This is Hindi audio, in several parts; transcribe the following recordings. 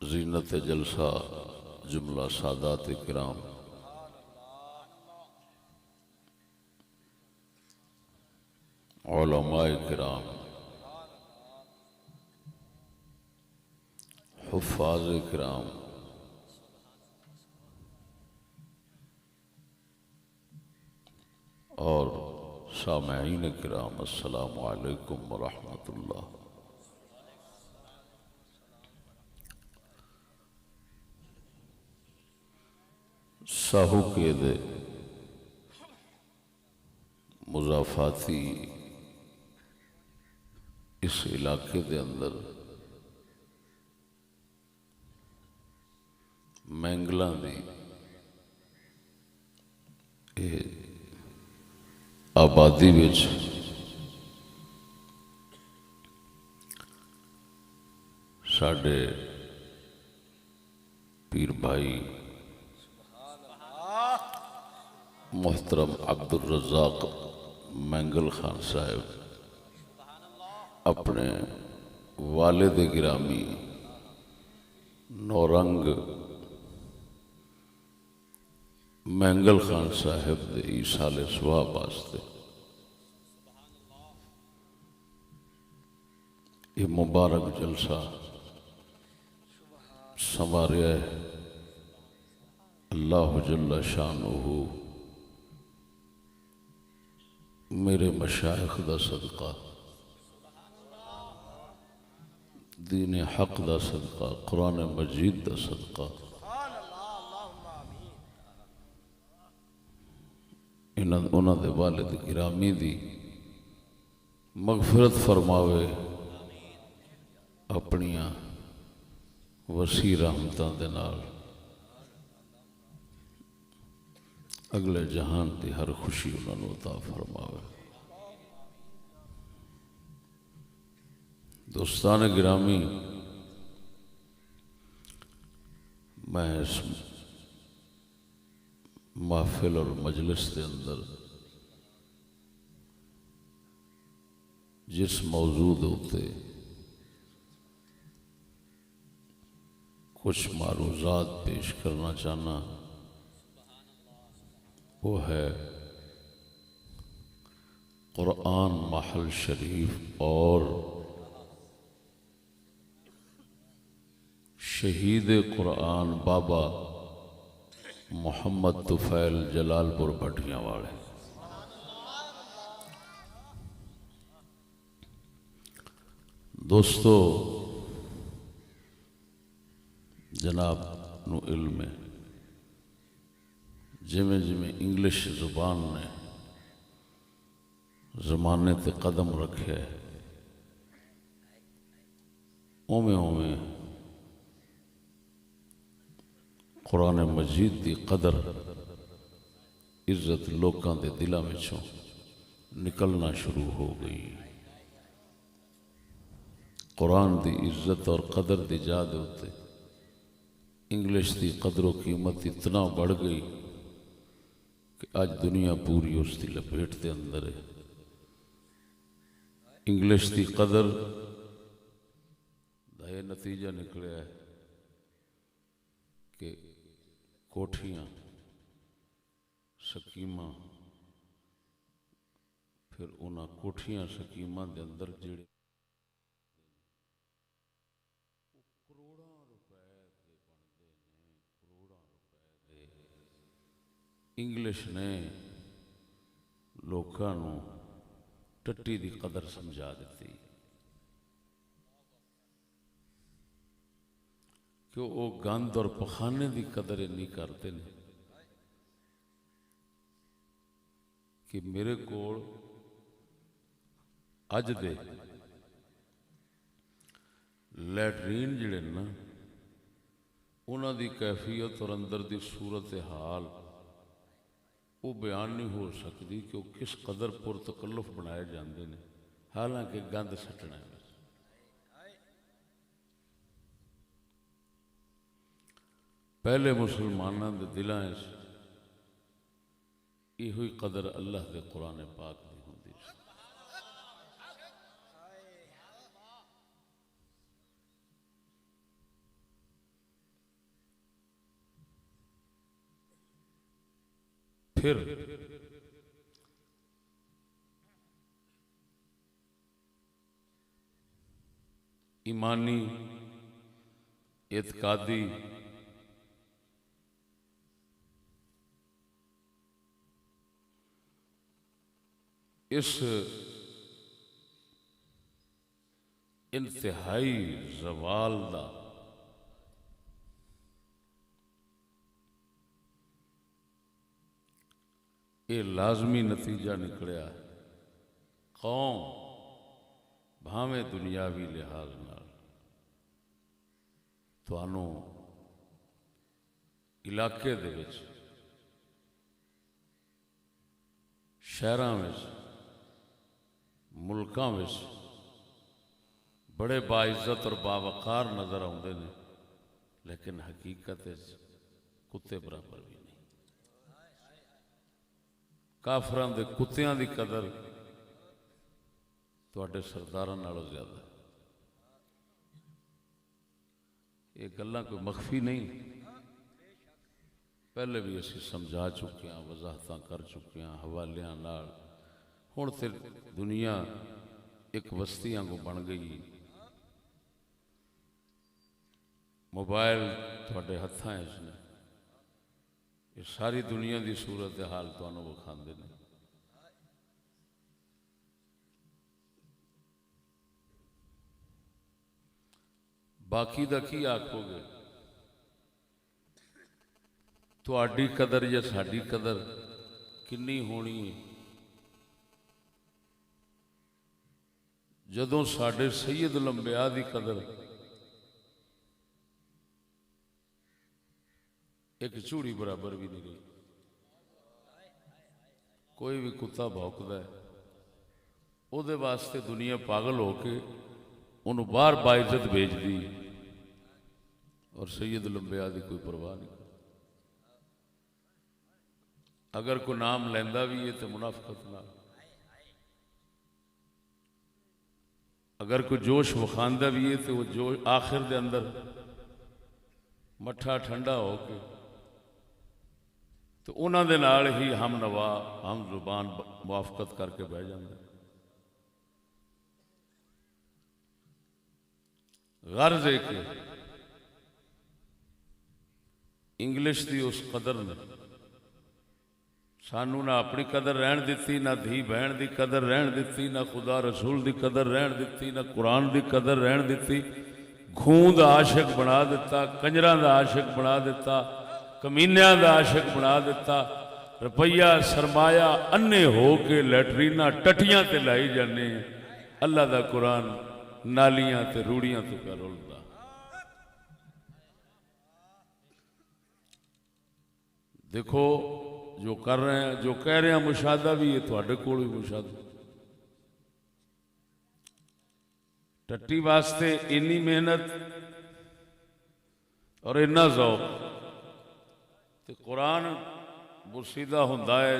ज़ीनत जलसा जुमला सादात किराम, उलमाए किराम, हुफ़ाज़ किराम, और सामईन किराम, अस्सलामु अलैकुम व रहमतुल्लाह। साहू के दे मुज़ाफ़ाती इस इलाके दे अंदर मैंगलों की आबादी विच साडे पीर भाई मोहतरम अब्दुल रज़ाक मैंगल खान साहब अपने वालिद गिरामी नौरंग मैंगल खान साहब दे ईसाले सुहाब वास्ते ये मुबारक जलसा संवारिया है। अल्लाह जल्ला शानुहु मेरे मशाइख दा सदका, दीन हक दा सदका, कुरान मजीद दा सदका, उन्हां दे वालिद गिरामी दी मगफिरत फरमावे, अपनियां वसी रहमतां दे नाल अगले जहान की हर खुशी उन्होंने अता फरमावे। दोस्तान गिरामी, मैं इस महफिल और मजलिस के अंदर जिस मौजूद होते कुछ मारूजात पेश करना चाहना वो है कुरान महल शरीफ और शहीद कुरान बाबा मोहम्मद तुफैल जलालपुर भटियां वाले। दोस्तों, जनाब नू इल्म है जिमें जिमें इंग्लिश जुबान ने ज़माने ते कदम रखे है उमें उमें कुरान मजीद की कदर इज्जत लोगों के दिलों में निकलना शुरू हो गई। कुरान की इज्जत और कदर की याद होते इंग्लिश की कदरों कीमत इतना बढ़ गई कि अज दुनिया पूरी उसकी लपेट के अंदर है। इंग्लिश की कदर का यह नतीजा निकलिया है कि कोठियां स्कीमां, फिर उन्होंने कोठियां स्कीमां के अंदर जिहड़े इंग्लिश ने लोगों को टट्टी की कदर समझा दी कि वो गंद और पखाने की कदर इन्नी करते हैं कि मेरे को अज दे लैटरीन जिहड़े ना उन्हां दी कैफियत और अंदर की सूरत हाल वो बयान नहीं हो सकती कि वो किस कदर पुरतकल्लुफ बनाए जाते हैं, हालांकि गंद सटना है। पहले मुसलमानों के दिलों यो ही कदर अल्लाह के कुरान पाक की होंदी सी। फिर ईमानी एतकादी इस इंतहाई जवाल का ये लाजमी नतीजा निकलिया। कौम भावें दुनियावी लिहाज नाल तुहानू इलाके दे विच शहरां विच मुल्कां विच बड़े बाइज्जत और बावकार नज़र आउंदे ने, लेकिन हकीकत कुत्ते बराबर भी नहीं। काफरां दे कुत्तियां दी कदर तुहाडे सरदारां नालों ज़्यादा। ये गल्लां कोई मख्फी नहीं, पहले भी असीं समझा चुके हैं, वजाहतां कर चुके हैं हवालियां नाल। हुण ते दुनिया एक बस्ती वांगू बन गई। मोबाइल तुहाडे हत्थां च ने, ये सारी दुनिया की सूरत हाल तुहानूं विखांदे ने। बाकी दा की आखोगे? तुहाडी कदर या साडी कदर किन्नी होनी है? जदों साडे सैयद लंबिया की कदर एक झूड़ी बराबर भी नहीं रही। कोई भी कुत्ता भौंकदा है, उहदे वास्ते दुनिया पागल होके उन्होंने बाहर बाइज्जत भेज दी, और सैयद लंबिया की कोई परवाह नहीं। अगर कोई नाम लैंदा भी है तो मुनाफिकत नाल, अगर कोई जोश विखांदा भी है तो वो जोश आखिर दे अंदर मट्ठा ठंडा होके तो उन्होंने दे नाल ही हम नवा हम जुबान मुआफकत करके बह जाता। गर्ज है कि इंग्लिश की उस कदर ने सानू ना अपनी कदर रहन दी, ना धी बहन की कदर रहन दी, ना खुदा रसूल की कदर रहन दी, ना कुरान की कदर रहन दी। खून का आशिक बना दिता, कंजरां का आशिक बना दिता, कमीनियां का आशिक बना दिता। रुपया सरमाया अन्ने हो के लैटरीना टटियां ते लाई जाने। अल्लाह का कुरान नालियां ते रूड़ियां तो कर रुलदा। देखो जो कर रहे हैं, जो कह रहे हैं मुशादा भी है, थोड़े कोल भी मुशादा। टट्टी वास्ते इन्नी मेहनत और इन्ना ज़ौक ते कुरान बुसीदा हुंदा है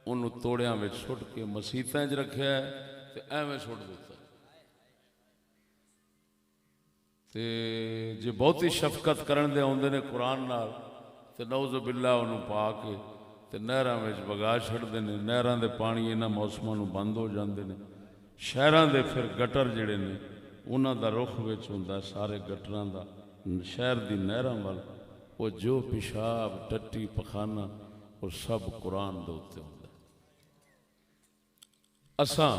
उन्होंने तोड़ियां में सुट के मसीतां च रखिया है ते एवें सुट दिता ते जे बहुती शफकत करन दे आउंदे ने कुरान नाल ते नौज़ बिल्ला उन्होंने पा के ते नहरां विच वगा छड्डदे ने नहरां दे पानी इन्हां मौसमां नूं बंद हो जांदे ने शहरां दे फिर गटर जिहड़े ने उन्हां दा रुख विच हुंदा सारे गटरां दा शहर दी नहरां वल वो जो पेशाब टट्टी पखाना वो सब कुरान दे उत्ते हुंदा असां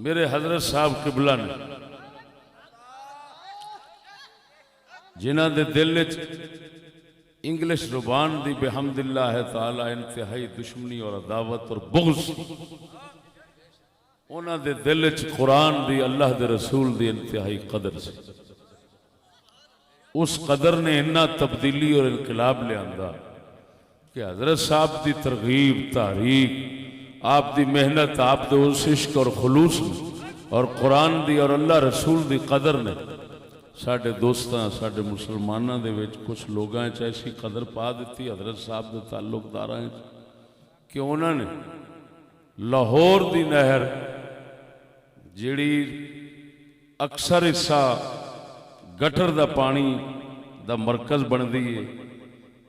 मेरे हजरत साहब किबला ने जिन्हां दे दिल च इंग्लिश जुबान दी बेहमदिल्लाह ताला इंतहाई दुश्मनी और अदावत और बुग़्ज़ उन्हां दे दिल च कुरान दी अल्लाह दे रसूल दी इंतहाई कदर सी उस कदर ने इन्ना तब्दीली और इनकलाब लिया कि हजरत साहब की तरगीब तारीख आप दी मेहनत आप दे उस इश्क और खलूस और कुरान दी और अल्लाह रसूल दी कदर ने साढ़े दोस्तां साढ़े मुसलमानों दे विच कुछ लोगों ऐसी कदर पा दी हजरत साहब के ताल्लुकदारां कि उन्होंने लाहौर दी नहर जिहड़ी अक्सर हिस्सा गटर दा पानी दा मरकज बनती है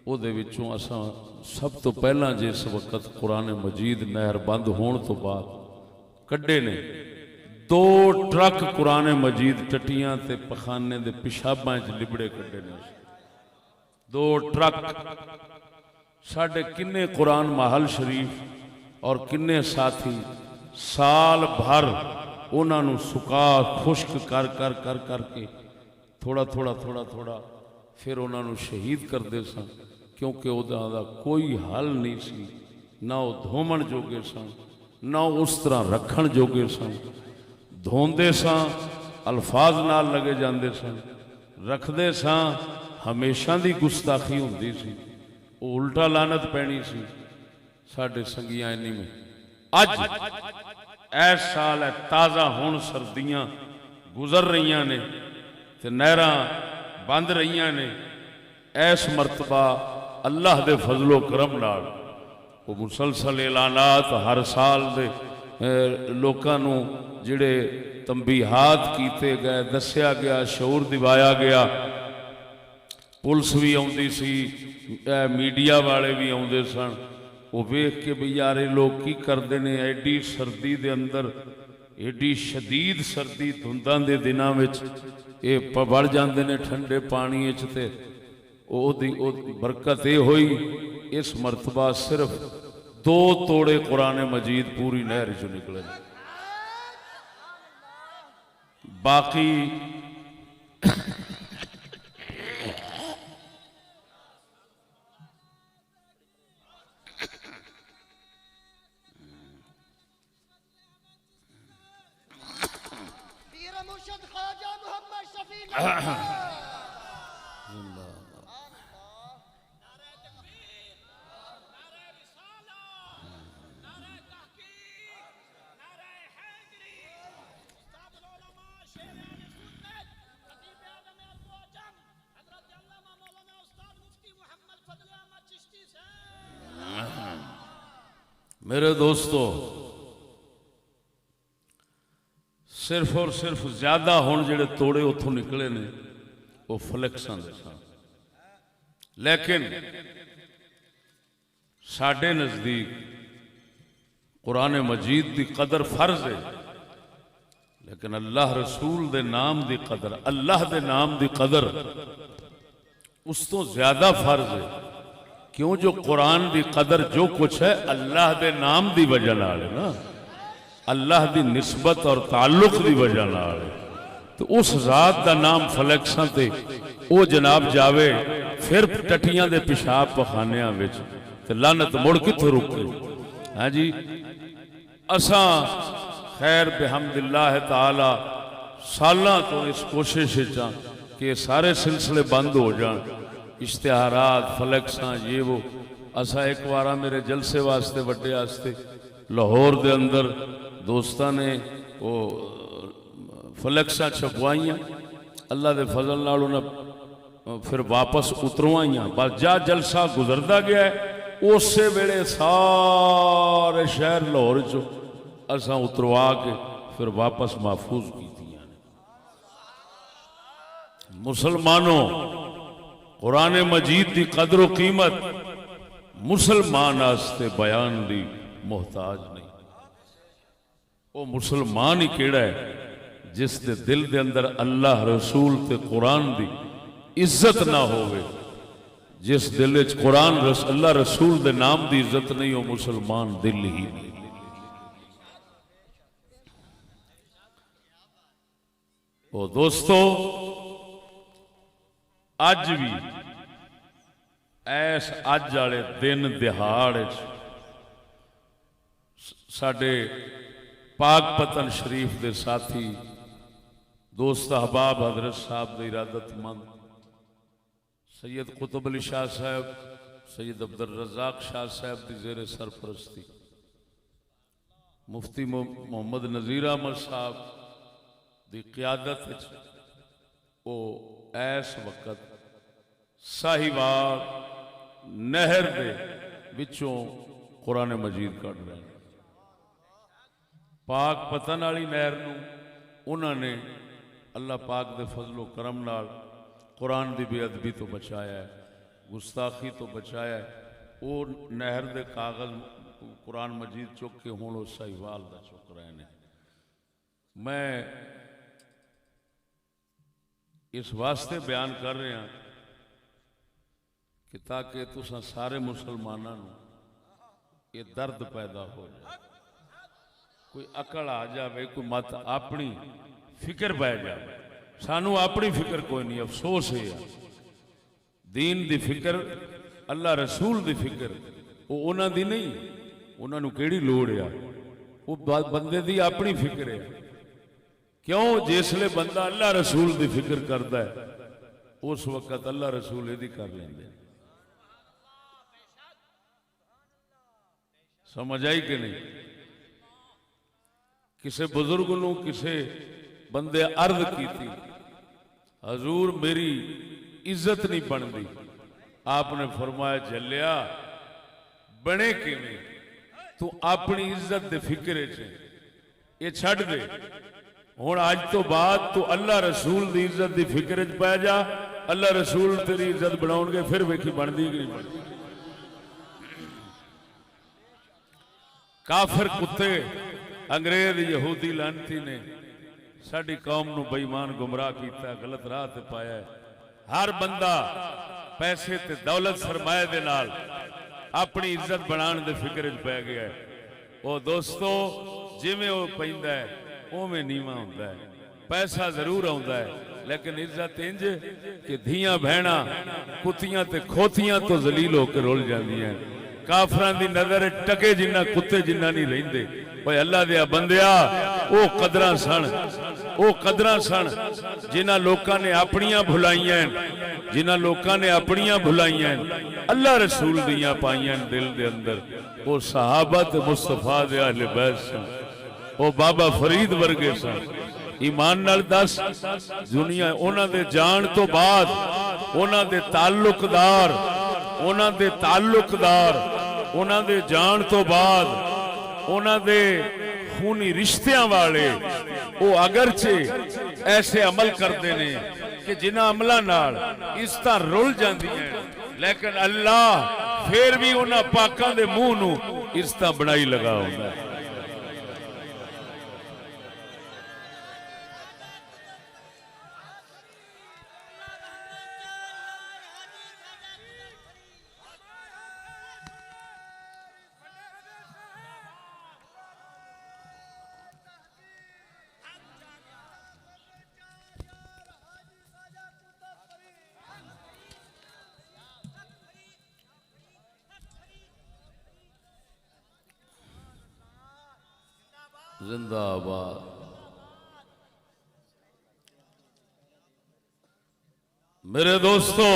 उहदे विचों असां सब तो पहला जिस वक्त कुरान मजीद नहर बंद होने तो बाद कड्डे ने 2 ट्रक कुरान मजीद टट्टियां ते पखाने दे पेशाबां च लिबड़े कड्डे ने 2 ट्रक साढ़े किन्ने कुरान महल शरीफ और किन्ने साथी साल भर उन्होंने सुका खुश्क कर कर कर करके थोड़ा थोड़ा थोड़ा थोड़ा फिर उन्होंने शहीद करते सन क्योंकि उहदा कोई हल नहीं सी ना वो धोमन जोगे सन ना उस तरह रखण जोगे सन धोंदे सन अल्फाज नाल लगे जाते सन रखते सन हमेशा दी गुस्ताखी हुंदी सी वो उल्टा लानत पैनी सी साढ़े संगियां इन्नी में अज ऐस साल है ताज़ा हुण सर्दियां गुजर रही ने ते नहरां बंद रही ने ऐस मरतबा अल्लाह दे फजलो करम नाल वो मुसलसल ऐलानात हर साल दे लोकां नूं जिहड़े तंबीहात कीते गए दस्या गया शऊर दिवाया गया पुलिस भी आउंदी सी मीडिया वाले भी आउंदे सन वो वेख के भी यार लोग की करते हैं एडी सर्दी दे अंदर एडी शदीद सर्दी धुंदां दे दिनां विच ये बढ़ जाते हैं ठंडे पानी ते बरकत ये हुई इस मरतबा सिर्फ 2 तोड़े कुरान मजीद पूरी नहर चो निकले बाकी मेरे दोस्तों सिर्फ और सिर्फ ज्यादा हुण जिहड़े तोड़े उतों निकले ने वो फ्लैक्सां दे सन लेकिन साडे नज़दीक कुरान मजीद की कदर फर्ज है लेकिन अल्लाह रसूल दे नाम की कदर अल्लाह दे नाम की कदर उस तो ज्यादा फर्ज है क्यों जो कुरान की कदर जो कुछ है अल्लाह के नाम की वजह नाल है ना अल्लाह की निस्बत और ताल्लुक की वजह नाल है तो उस जात का नाम फ्लैक्सां ते वो जनाब जावे फिर टट्टियां दे पेशाब पखानियां विच ते लानत मुड़ कित्थों रुके। हाँ जी असां खैर बेहमदिल्लाह ताला सालां तो इस कोशिश कि सारे सिलसिले बंद हो जान इश्तिहारात फ्लैक्सां ये वो असा एक बार मेरे जलसे वास्ते वड्डे वास्ते लाहौर दे अंदर दोस्तां ने वो फ्लैक्सां छपवाइयां अल्लाह दे फजल नाल उन्हें फिर वापस उतरवा ही बस जा जलसा गुजरता गया है। उस वेले सारे शहर लाहौर चो असा उतरवा के फिर वापस महफूज की। मुसलमानों, कुरान मजीद की कदर कीमत मुसलमान आस्ते बयान की मोहताज नहीं। वो मुसलमान ही केड़ा है जिस दे दिल दे अंदर अल्लाह रसूल ते कुरान की इज्जत ना होवे। जिस दिल च कुरान अल्लाह रसूल दे नाम की इज्जत नहीं, वो मुसलमान दिल ही नहीं। वो दोस्तों, अज भी ऐस अज वाले दिन दिहाड़ साडे पाक पतन शरीफ के साथी दोस्त अहबाब हजरत साहब के इरादतमंद सैयद कुतुब अली शाह साहब, सैयद अब्दुल रज़ाक शाह साहब की जेर सरपरस्ती, मुफ्ती मोहम्मद नज़ीर अहमद साहब की क़यादत वो ऐस वक्त साहिवाल नहर दे विचों कुरान मजीद कढ़ रहे हैं। पाक पतन वाली नहर नूं उन्होंने अल्लाह पाक दे फजलो करम नाल कुरान की बेअदबी तो बचाया है, गुस्ताखी तो बचाया है। वो नहर दे कागज कुरान मजीद चुक के हुण उस साहिवाल दा चुक रहे हैं। मैं इस वास्ते बयान कर रहा कि ताकि तुसां सारे मुसलमानों ये दर्द पैदा हो जाए, कोई अकल आ जाए, कोई मत अपनी फिक्र पै जाए। सानू अपनी फिक्र कोई नहीं, अफसोस है दीन दी फिक्र, अल्लाह रसूल दी फिक्र वो उन्हां दी नहीं, उन्होंने केड़ी लोड़ आ, वो बंदे दी अपनी फिक्र है। क्यों? जिसले बंदा अल्लाह रसूल की फिक्र करता है उस वक्त अल्लाह रसूल यदि कर लेंगे। समझ आई कि नहीं? किसी बुजुर्ग नूं किसी बंदे अर्ज की थी, हजूर मेरी इज्जत नहीं बनती। आपने फरमाया झलिया बने किवें, तू अपनी इज्जत दे फिक्रे च ये छड़ दे। हुण अज तो बाद तू अल्लाह रसूल की इज्जत की फिक्र च पै जा। अल्लाह रसूल तेरी इज्जत बनाउणगे, फिर वेखी बनदी कि नहीं बनदी। काफिर कुत्ते अंग्रेज यहूदी लानती ने साडी कौम नूं बेईमान गुमराह किया, गलत राह ते पाया है। हर बंदा पैसे ते दौलत सरमाए दे नाल अपनी इज्जत बनाने दे फिक्र च पै गया है। वो दोस्तों, जिवें वो पैंदा है उवें नीवा हुंदा है। पैसा जरूर आउंदा है लेकिन इज्जत इंज कि धियां भैणा कुत्तियां ते खोतियां तो जलील होकर रुल जांदियां। काफरां दी नजर टके जिन्ना कुत्ते जिन्ना नहीं रहिंदे। ओए अल्लाह दे बंदिया, वो कदरां सन, वो कदरां सन जिन्हां लोकां ने अपनियां भुलाइयां, जिन्हां लोकां ने अपनियां भुलाइयां अल्लाह रसूल दियां पाइयां दिल दे अंदर। वो सहाबा ते मुस्तफा दे अहले बैत सन, वो बाबा फरीद वर्गे सन। ईमान नाल दस, दुनिया उन्हां दे जान तो बाद उन्हां दे ताल्लुकदार, उन्हां दे ताल्लुकदार, उन्हां दे जान तो बाद उन्हां दे खूनी रिश्तियां वाले वो अगरचे ऐसे अमल करते ने कि जिन्हां अमलां नाल इज्जतां रुल जांदियां, लेकिन अल्लाह फिर भी उन्हां पाकां दे मूंह नूं इज्जतां बनाई लगा हुंदा है। जिंदाबाद। मेरे दोस्तों,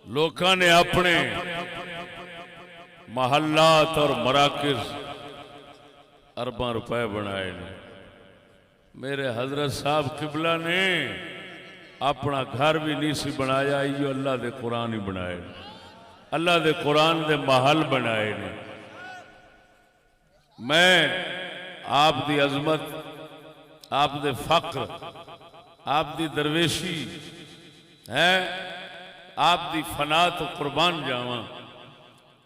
लोगों ने अपने महल्लात और मराकिज अरबों रुपए बनाए ने। मेरे हजरत साहब किबला ने अपना घर भी नहीं सी बनाया, इो अल्लाह दे कुरान ही बनाए, अल्लाह दे कुरान दे महल बनाए ने। मैं आप दी अजमत, आप दे फक्र, आप दी दरवेशी है, आप दी फना तो कुर्बान जावां।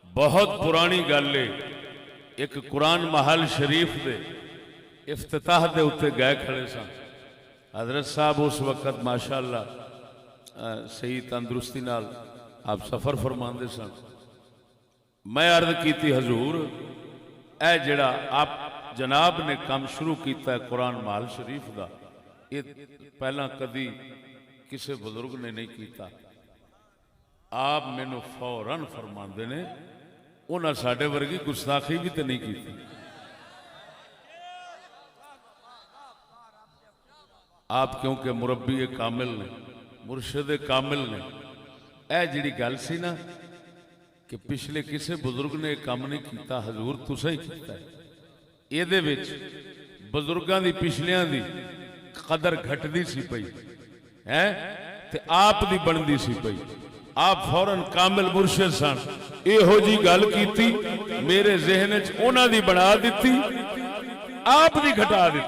बहुत पुरानी गल है, एक कुरान महल शरीफ दे इफ्तिताह दे उत्ते गए खड़े सन। हजरत साहब उस वक़्त माशाअल्लाह सही तंदुरुस्ती नाल आप सफ़र फरमाते सन। मैं अर्ज की हजूर ए जड़ा आप जनाब ने काम शुरू किया है कुरान महल शरीफ का, ये पहला कदी किसी बुजुर्ग ने नहीं किया। आप मैनू फौरन फरमाते ने उन्हें साढ़े वर्गी गुस्ताखी भी तो नहीं की। आप क्योंकि मुरब्बी कामिल ने, मुर्शिद कामिल ने, यह जी गल सी ना कि पिछले किसी बुजुर्ग ने काम नहीं किया, हजूर तुसा ही किया। ये बुजुर्गों की पिछलियां की कदर घटती सी पई है, ते आप दी बनती सी पई। आप फौरन कामिल मुर्शिद सन, इहो जी गल की मेरे जहन च उन्हां दी बना दी, आप दी घटा दी।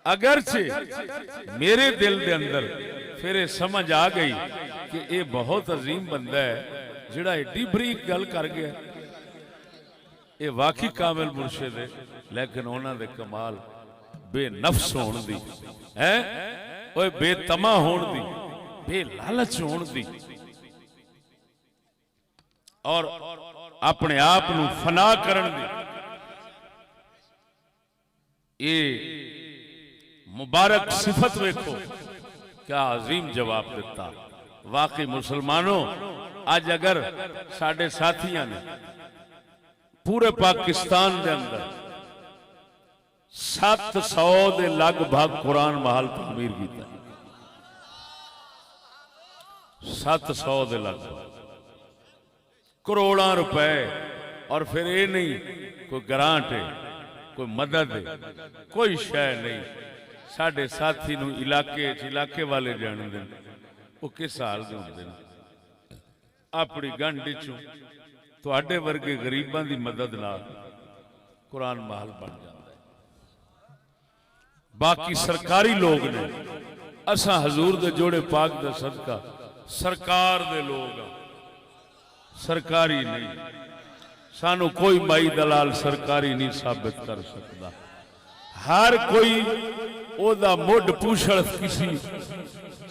अगरचे मेरे दिल के अंदर फिर ये समझ आ गई कि ये बहुत अजीम बंदा है जिहड़ा एडी बरीक गल कर गया। ये वाकई कामिल मुर्शिद है, लेकिन उन्हां दे कमाल बेनफ्स होने दी है, ओए बेतमा होने दी, बेलालच होने दी, और अपने आप नू फना करन दी। ये मुबारक सिफत वेखो, क्या अजीम जवाब दिता। वाकई मुसलमानों, आज अगर साडे साथियों ने पूरे पाकिस्तान के अंदर 700 के लगभग कुरान महल तमीर किया, 700 के लगभग करोड़ों रुपए, और फिर ये नहीं कोई ग्रांट है, कोई मदद है, कोई शय नहीं। साढ़े साथी नू इलाके वाले जान दें वो किस हाल के होंगे, अपनी गंढ चों तुहाडे वर्गे गरीबां दी मदद नाल कुरान महल बन जाता है। बाकी सरकारी लोग ने, असा हजूर दे जोड़े पाक दा सदका सरकार दे लोग, सरकारी नहीं। सानू कोई माई दलाल सरकारी नहीं साबित कर सकता। हर कोई ओदा मुड पूछड़ किसी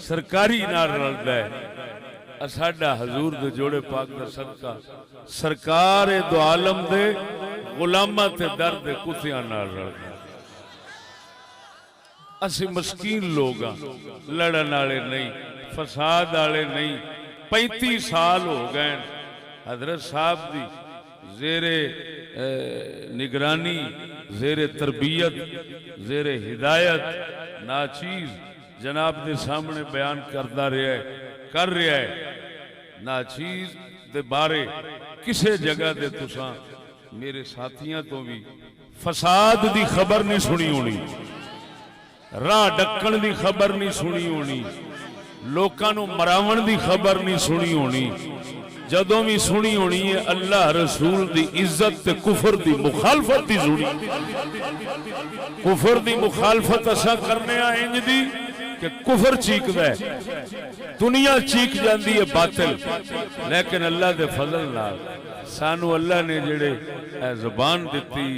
सरकारी नाल रलदा है। साडा हजूर दे जोड़े पाक दा सदका सरकार दो आलम दे गुलामां ते दर्द दे कुत्तियां नाल रलदा। असी मस्कीन लोग हाँ, लड़न वाले नहीं, फसाद वाले नहीं। 35 साल हो गए हजरत साहब दी जेरे निगरानी, जेरे तरबियत, जेरे हिदायत नाचीज जनाब के सामने बयान करता रहा है, कर रहा है। नाचीज दे बारे किसी जगह दे तुसां मेरे साथियों तो भी फसाद दी खबर नहीं सुनी होनी, राह डक्कण दी खबर नहीं सुनी होनी, लोकां नूं मरावण दी खबर नहीं सुनी होनी। जदों भी सुनी होनी है अल्लाह रसूल दी इज्जत ते कुफर दी मुखालफत दी सुनी। कुफर दी मुखालफत असा करने इंज दी कि कुफर चीकदा है, दुनिया चीक जाती है बातिल, लेकिन अल्लाह दे फजल नाल सानू अल्लाह ने जेड़े जुबान दिती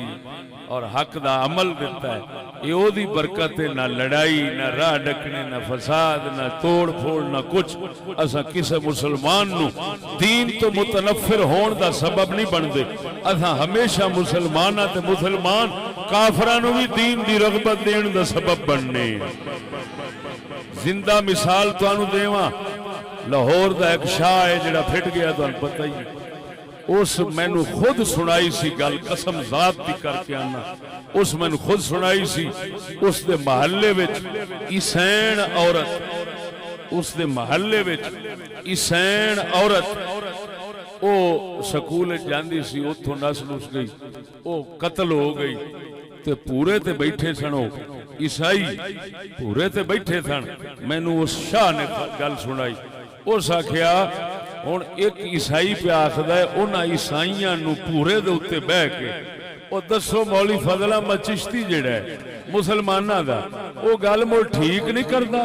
और हक दा अमल दिता है, ये ओदी बरकत है। ना लड़ाई, ना राह डकने, ना फसाद, ना तोड़ फोड़, ना कुछ। असा किसी मुसलमान नू दीन तो मुतनफिर होने का सबब नहीं बनते। असा हमेशा मुसलमान ते मुसलमान काफरां नू भी दीन की रगबत देने का सबब बनने। जिंदा मिसाल तुहानू देवां, लाहौर का एक शाह है जिहड़ा फिट गया, तुहानू पता ही है। उस मैनू खुद सुनाई सी गल, कसम जात की करके आना, उस मैनू खुद सुनाई सी। उस दे महल्ले विच ईसैन औरत, उस दे महल्ले विच ईसैन औरत ओ स्कूल जांदी सी, उथों नस नुस गई, ओ कत्ल हो गई। ते पूरे ते बैठे सन ईसाई पूरे ते बैठे सन। मैनू उस शाह ने गल सुनाई, उस आख्या हुण एक ईसाई पे आखदा है उन्हां ईसाइयां नू पूरे दे उत्ते बह के ओ दसो मौली फजल अहमद चिश्ती जिहड़ा है मुसलमानां दा ओ गल मुड़ ठीक नहीं करदा।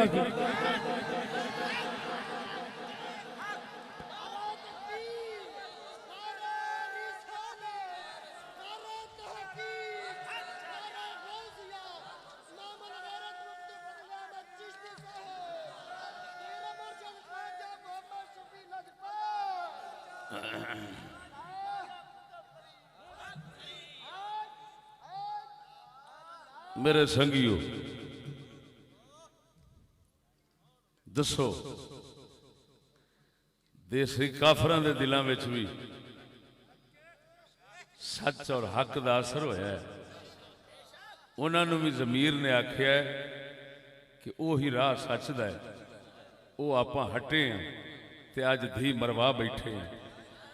मेरे संगियो दसो देसी काफरां दे दिलां विच भी सच और हक दा असर होया है। उन्होंने भी जमीर ने आख्या है कि वही राह सच दा है, वो आपां हटे हैं ते अज धी मरवा बैठे हैं,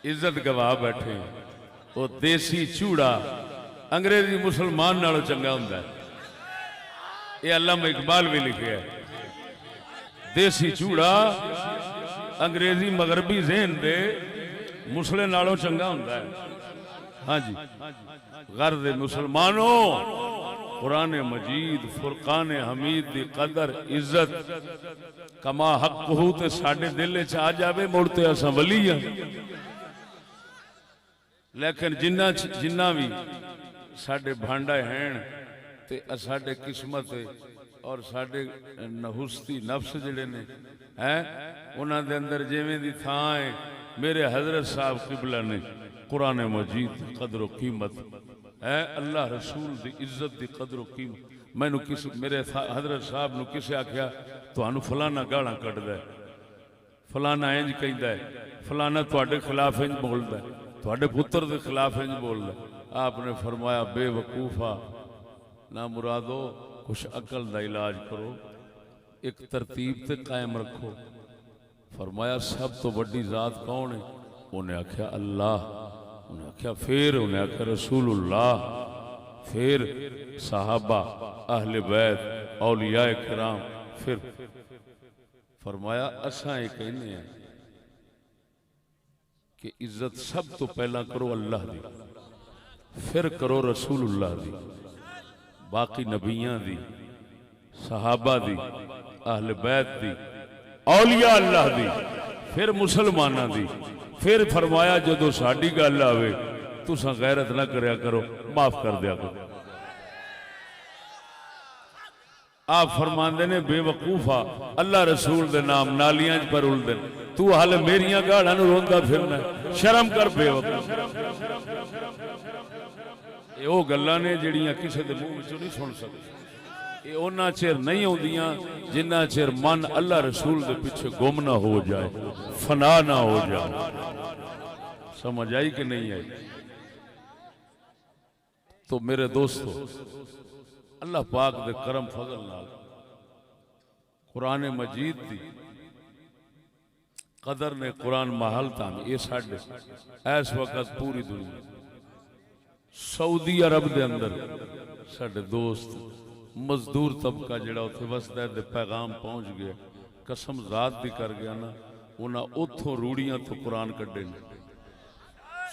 इज्जत गवा बैठे हैं। वो देसी चूड़ा अंग्रेजी मुसलमान नालों चंगा हुंदा है। ये अल्लामा इकबाल भी लिखे है, देसी चूड़ा अंग्रेजी मगरबी ज़हन दे मुसले नालों चंगा हुंदा है। हाँ जी, गर्द मुसलमानों कुरान मजीद फुरकान हमीद दी कदर इज्जत कमा हक हो ते साडे दिल च आ जावे मुड़ ते असां वली हां। लेकिन जिन्ना भी साडे भांडा हैं ते साडे किस्मत और साडे नहुस्ती नफ्स जिहड़े ने हैं उन्हां दे अंदर जिवें दी थां है। मेरे हजरत साहब किबला ने कुरान मजीद दी कदर कीमत है, अल्लाह रसूल दी इज्जत दी कदर कीमत। मैनू किस मेरे हजरत साहब नू किसे आख्या तुहानू फलाना गालां कड्डदा है, फलाना इंज कहंदा है, फलाना तुहाडे खिलाफ इंज बोलदा है, तुहाडे पुत्र दे खिलाफ इंज बोलदा है। आपने फरमाया बेवकूफा ना मुरादो कुछ अकल का इलाज करो, एक तरतीब ते कायम रखो। फरमाया सब तो बड़ी जात कौन है? उन्हें आख्या अल्लाह। उन्हें आख्या फिर? उन्हें आख्या रसूलुल्लाह। फिर सहाबा अहले बैत औलिया किराम। फिर फरमाया असां ये कहने हैं कि इज्जत सब तो पहला करो अल्लाह दी, फिर करो रसूलुल्लाह दी, बाकी नबियां दी, सहाबा दी, अहले बैत दी, औलिया अल्लाह दी, फिर मुसलमाना दी। फिर फरमाया जदों साडी गल आवे तुसां गैरत ना करया करो, माफ कर दिया करो। आप फरमांदे ने बेवकूफा अल्लाह रसूल दे नाम नालियां च पर उलदे, तू हाले मेरियां गाड़ां नूं रोंदा फिरना, शर्म कर बेवकूफ। ये वो गल्लां ने जिहड़ियां किसी दे मूंह विचों नहीं सुन सकदे। ये उन्ना चिर नहीं आउंदियां जिन्ना चिर मन अल्लाह रसूल दे पिछे गुम ना हो जाए, फना ना हो जाए। समझ आई कि नहीं आई? तो मेरे दोस्तों अल्लाह पाक दे करम फजल नाल कुरान मजीद दी कदर ने कुरान महल तान ये साडे इस वक्त पूरी दुनिया सऊदी अरब दे अंदर साडे दोस्त मजदूर तबका जिहड़ा उत्थे वसदा है पैगाम पहुंच गया। कसम जात दी कर गया ना, उन्हां उथों रूड़ियां तो कुरान कड्डे ने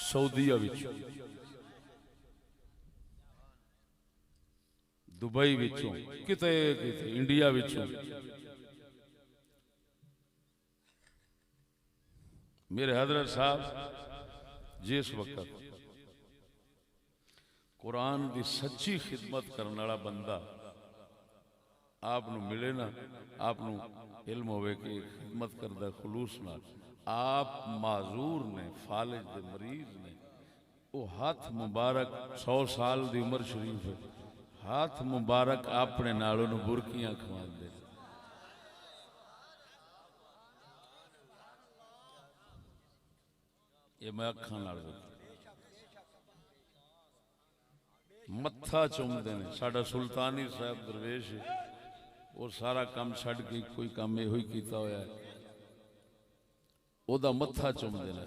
सऊदीया विच, दुबई विचों, किते किते इंडिया विचों। मेरे हजरत साहब जिस वक्त कुरान की सच्ची खिदमत करने वाला बंदा आपनू मिले ना, आपनू इल्म होवे कि खिदमत करदा खुलूस नाल, आप माजूर ने फालिज दे मरीज ने वो हाथ मुबारक 100 साल की उम्र शरीफ है, हाथ मुबारक अपने नालों नूं बुरकियां खवांदे। ये मैं अखां नाल मत्था चुमदे ने। साडा सुल्तानी साहब दरवेश वो सारा काम छड़ के कोई काम यो ही कीता होया है, ओदा मत्था चुमदे ने।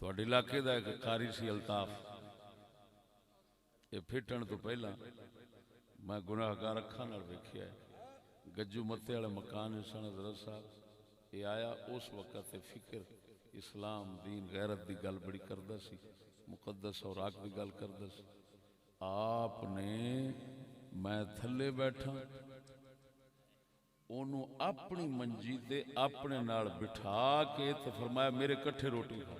ਤੁਹਾਡੇ इलाके का एक कारी सी अल्ताफ, ये फिटण तो पहला मैं गुनाहगार अखा नाल वेखिया है। गज्जू मत्ते वाले मकान सन हज़रत साहब ये आया उस वक्त फिक्र इस्लाम दीन गैरत की गल बड़ी करदा सी, मुकद्दस औराक की गल करदा सी। आपने मैं थले बैठा ओनू अपनी मंजी ते अपने नाल बिठा के ते फरमाया मेरे कट्ठे रोटी खा।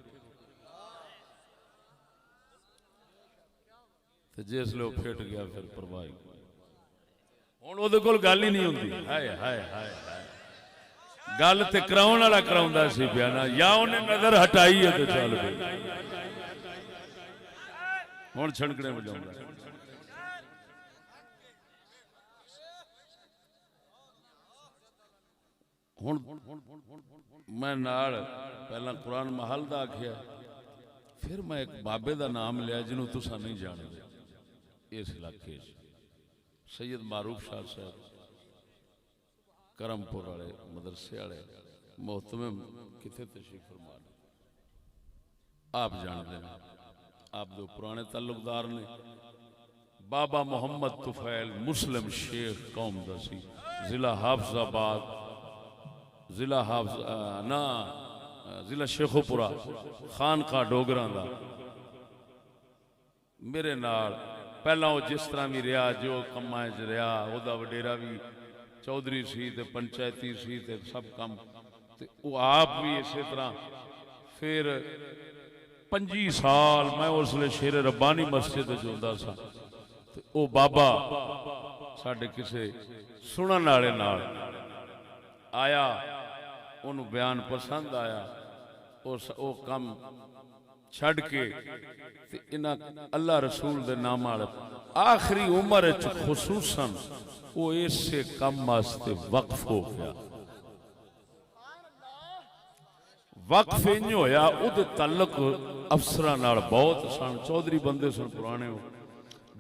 जिसले वो फिट गया फिर परवाह हुण ओहदे कोल गल ही नहीं हुंदी। हाय हाय हाय हाय गल ते कराउण वाला कराउंदा सी पिया ना, या उन्हें नजर हटाई है तो चल पई हुण छणकणे वजाउंदा। हुण मैं नाल पहला कुरान महल दा आखिया, फिर मैं एक बाबे दा नाम लिया जिन्हों तुसा नहीं जानदे इस इलाके सैयद मारूफ शाह साहब करमपुर वाले मदरसे वाले मोहतमिम किथे तशरीफ फरमा ने, आप जानते हैं, आप दो पुराने ताल्लुकदार ने। बाबा मोहम्मद तुफैल मुस्लिम शेख कौम दसी जिला हाफजाबाद, जिला जिला शेखोपुरा खानका डोगरा दा मेरे नाल पहला वो जिस तरह भी रहा जो कम्मां च रहा ओदा वडेरा भी चौधरी सी ते पंचायती सी ते सब काम ते वो आप भी इसी तरह। फिर 25 साल मैं उसले शेर रब्बानी मस्जिद चुंदा सा ते वो बाबा साडे किसे सुनन वाले नाल आया, उन्होंने बयान पसंद आया, वो कम छड़ के इन्हां अल्लाह रसूल दे नाम वाले आखिरी उम्र खुसूसन वो इसे कम वास्ते वक्फ हो गया। वक्फ इंज होया उहदे तल्लक अफसरां नाल बहुत सन, चौधरी बंदे सन पुराने,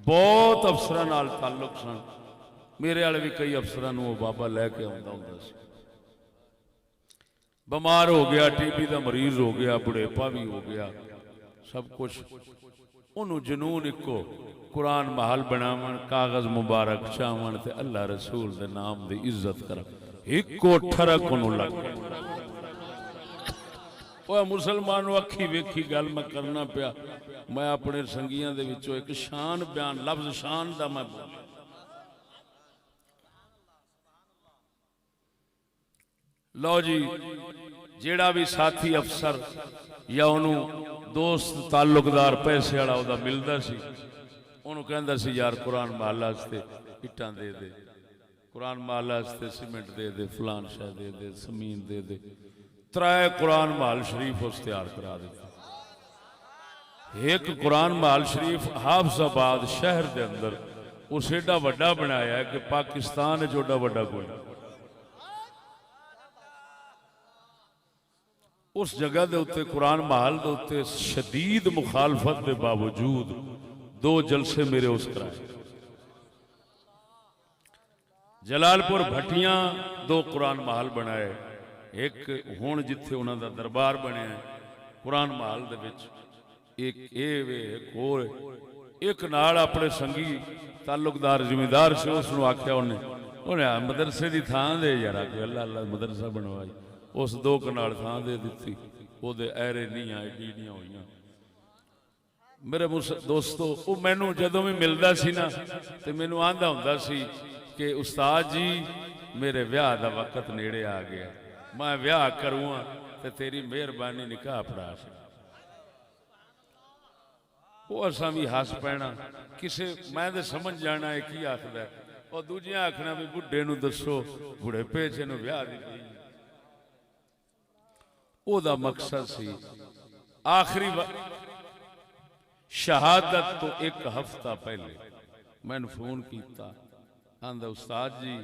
बहुत अफसरां नाल ताल्लुक सन। मेरे वाले भी कई अफसरां नूं बाबा लैके आउंदा हुंदा सी। बीमार हो गया, टीबी का मरीज हो गया, बुढ़ेपा भी हो गया, सब कुछ उन्होंने जनून इको कुरान महल बनावन, कागज मुबारक चावन ते अल्लाह रसूल दे नाम दी इज्जत कर इको ठरक उन्होंने लग गया। मुसलमान अखी वेखी गल मैं करना पिया, मैं अपने संगियां दे विचों एक शान बयान लफ्ज शान दा मैं बोलिया। लो जी, जेड़ा भी साथी अफसर या उन्होंने दोस्त ताल्लुकदार पैसे वाला उदा मिलता सी, उन्होंने कहता सी यार कुरान महल वास्ते इट्टां दे दे, कुरान महल वास्ते सीमेंट दे दे, फलान शाह दे दे, जमीन दे दे। 3 कुरान महल शरीफ उस तैयार करा दिता। एक कुरान महल शरीफ हाफजाबाद शहर के अंदर उस एडा वड्डा बनाया कि पाकिस्तान एडा वड्डा कोई। उस जगह के उत्ते कुरान महल के उत्ते शदीद मुखालफत के बावजूद 2 जलसे मेरे उस कराए। जलालपुर भट्टियां 2 कुरान महल बनाए, एक हुण जिथे उन्हों का दरबार बनया कुरान महल दे विच, एक नाल अपने संगी ताल्लुकदार जिम्मेदार से उसनों आख्या, उन्हें मदरसे की थां दे यार, अल्लाह अल्लाह मदरसा बनवाई, उस 2 कनाल थां दे दी, वो ऐरे नहीं एडियां हुई। मेरे दोस्तों वो मैनू जदों भी मिलता सी ना तो मैनू आंदा हुंदा सी कि उस्ताद जी मेरे ब्याह का वक्त नेड़े आ गया, मैं ब्याह करूँ तो तेरी मेहरबानी निकाह पढ़ा सक। वो असा भी हस पैना किसे, मैं तो समझ जाना है की आखद है, और दूजिया आखना भी बुढ़े नूं दसो बुढ़ेपे च इहनूं ब्याह दी पई। ओदा मकसद सी आखिरी शहादत तो 1 हफ्ता पहले मैंने फोन किया, आंदा उस्ताद जी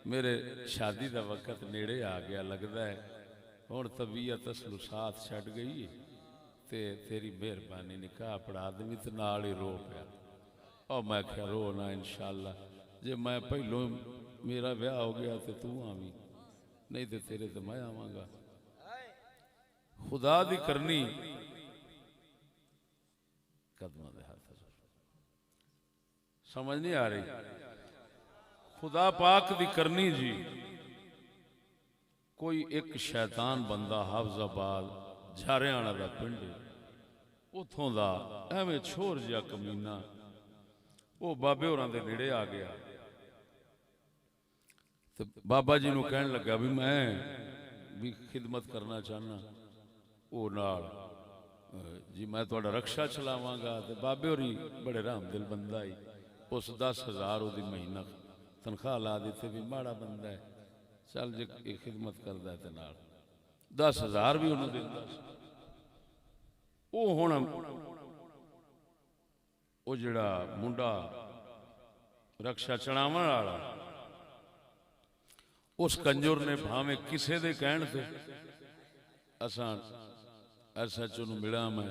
मेरे शादी का वक्त नेड़े आ गया, लगता है हुण तबीयत असलू साथ छड़ गई है, ते तेरी मेहरबानी निकाह पढ़ा देवी। तो नाल ही रो पिया। और मैं क्या रो ना, इंशाअल्लाह जे मैं पहलों मेरा ब्याह हो गया तो तू आवी, नहीं तो तेरे तो मैं आवांगा। खुदा दी करनी कदम दे हाथ समझ नहीं आ रही। खुदा पाक दी करनी जी। कोई एक शैतान बंदा हाफजाबाद झारियाणा दा पिंड उथों दा एवें छोर जिहा कमीना वो बाबे होरां दे नेड़े आ गया तो बाबा जी नूं कहण लगा भी मैं भी खिदमत करना चाहना। वो नाल जी मैं तुहाडा रक्षा चलावांगा। ते बाबे होरी बड़े रामदिल बंदा ही उस 10,000 उहदी महीना तनख्वाह ला दी भी माड़ा बंदा है चल जे खिदमत करदा है ते नाल 10,000 भी उन्होंने दिंदा सी। वो हुण वो जिहड़ा मुंडा रक्षा चलावण वाला उस कंजर ने भावें किसे दे कहण ते असां SHO नूं मिला मैं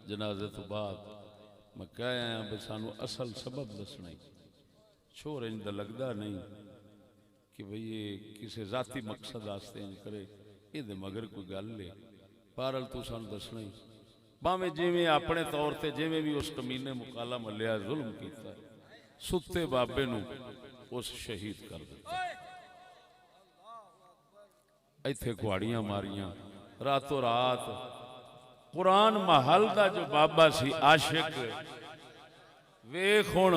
जनाजे तो बाद मैं कह आया भी सानू असल सबब दसना ही छोर इंज दा लगदा नहीं कि भाई ये किसी जाती मकसद वास्ते इंज करे ये मगर कोई गल है पारल तू सानू दसना ही भावें जिवें अपने तौर पर जिवें भी उस कमीने मुकाला मलिया जुल्म किया सुते बाबे नूं उस शहीद कर दिता। इत्थे कुहाड़ियां मारियां रातों रात। कुरान महल का जो बाबा सी आशिक वेख हुण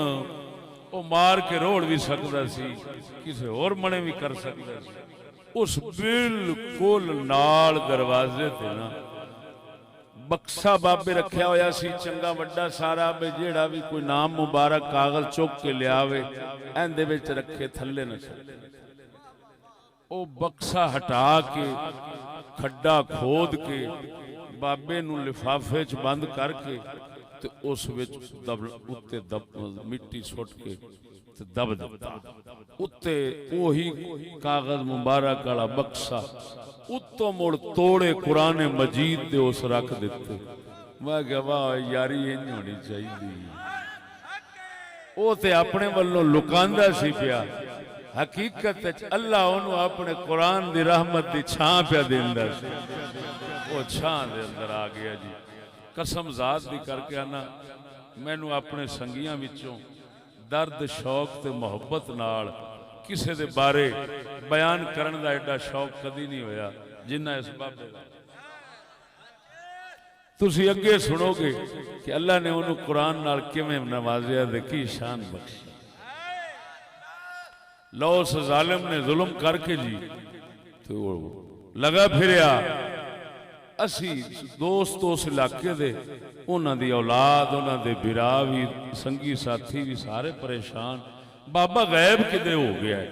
वो मार के रोड़ भी सकता सी किसी होर मने भी कर सकता सी। उस बिल्कुल नाल दरवाजे ते ना बक्सा बाबे रखा होया सी चंगा वड्डा सारा भी जेड़ा भी कोई नाम मुबारक कागज चुक के लियावे एंदे विच रखे थल्ले न सके। वो बक्सा हटा के खड्डा खोद के बाबे नूं लिफाफे च बंद करके ते उस विच उत्ते मिट्टी सुट के ते दब दिता। उत्ते ओही कागज मुबारक वाला बक्सा उत्तों मुड़ तोड़े कुरान मजीद दे उस रख दिते। मैं कहा वाह यारी इंज होनी चाहिए। वो ते अपने वल्लों लुकांदा सी पिया हकीकत अल्लाह उन्होंने अपने कुरान दी रहमत दी छां पिया देंदा सी। वो छां दे अंदर आ गया जी। कसम जात दी करके आना मैनू अपने संगियां विचों दर्द शौक ते मुहब्बत नाल किसे दे बारे बयान करन दा एडा शौक कदी नहीं होया जिन्ना इस बाबे दा। तुसी अगे सुनोगे कि अल्लाह ने उन्होंने कुरान नाल किवें नवाजिया दे की शान बख्शी। लो उस जालिम ने जुल्म करके जी तो लगा फिरया असी दोस्त उस इलाके दे उन्हां दी औलाद उन्हां दे बिरा भी संगी साथी भी सारे परेशान। बाबा गायब किधरे हो गया है।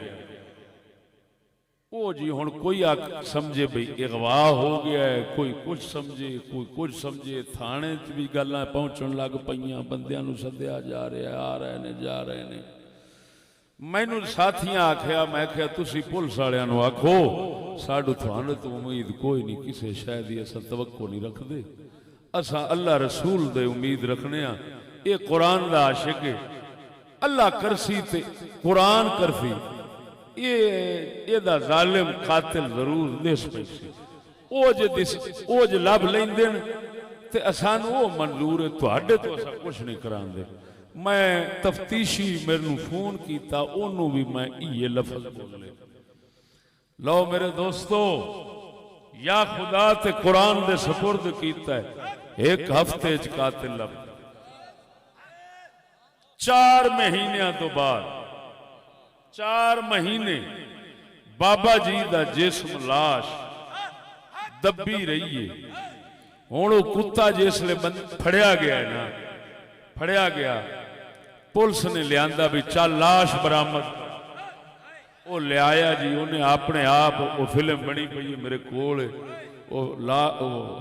वो जी हुण कोई समझे भाई अगवा हो गया है कोई कुछ समझे कोई कुछ समझे। थाने च भी गल्लां पहुंचण लग पईयां बंदियां नूं सद्दिया जा रहा आ रहे ने जा रहे ने। मैनू साथियां आख्या मैं क्या तुसी पुलिस वालियां नूं आखो साडू थाने तो उम्मीद कोई नहीं किसी शय दी असां तवक्को नहीं रखदे। असां अल्लाह रसूल दे उम्मीद रखने आ। ये कुरान दा आशिक है अल्लाह करसी ते कुरान करसी ये दा जालिम कातिल जरूर देश पैसी ओ जे लब लैंदे ते असां नूं ओ मंजूर है तुहाडे तो असां कुछ नहीं करांदे। मैं तफ्तीशी मेरे फोन किया ओनू भी मैं ये लफज बोले। लो मेरे दोस्तों या खुदा ते कुरान दे सपुर्द कीता है एक हफ्ते च कातिल लब 4 महीनों तो बाद 4 महीने बाबा जी दा जिस्म लाश दबी रही है। हुण वो कुत्ता जिसले फड़िया गया है ना फड़िया गया पुलिस ने लिया भी चल लाश बरामद। वो लिया जी उन्हें अपने आप वो फिल्म बनी पई मेरे कोल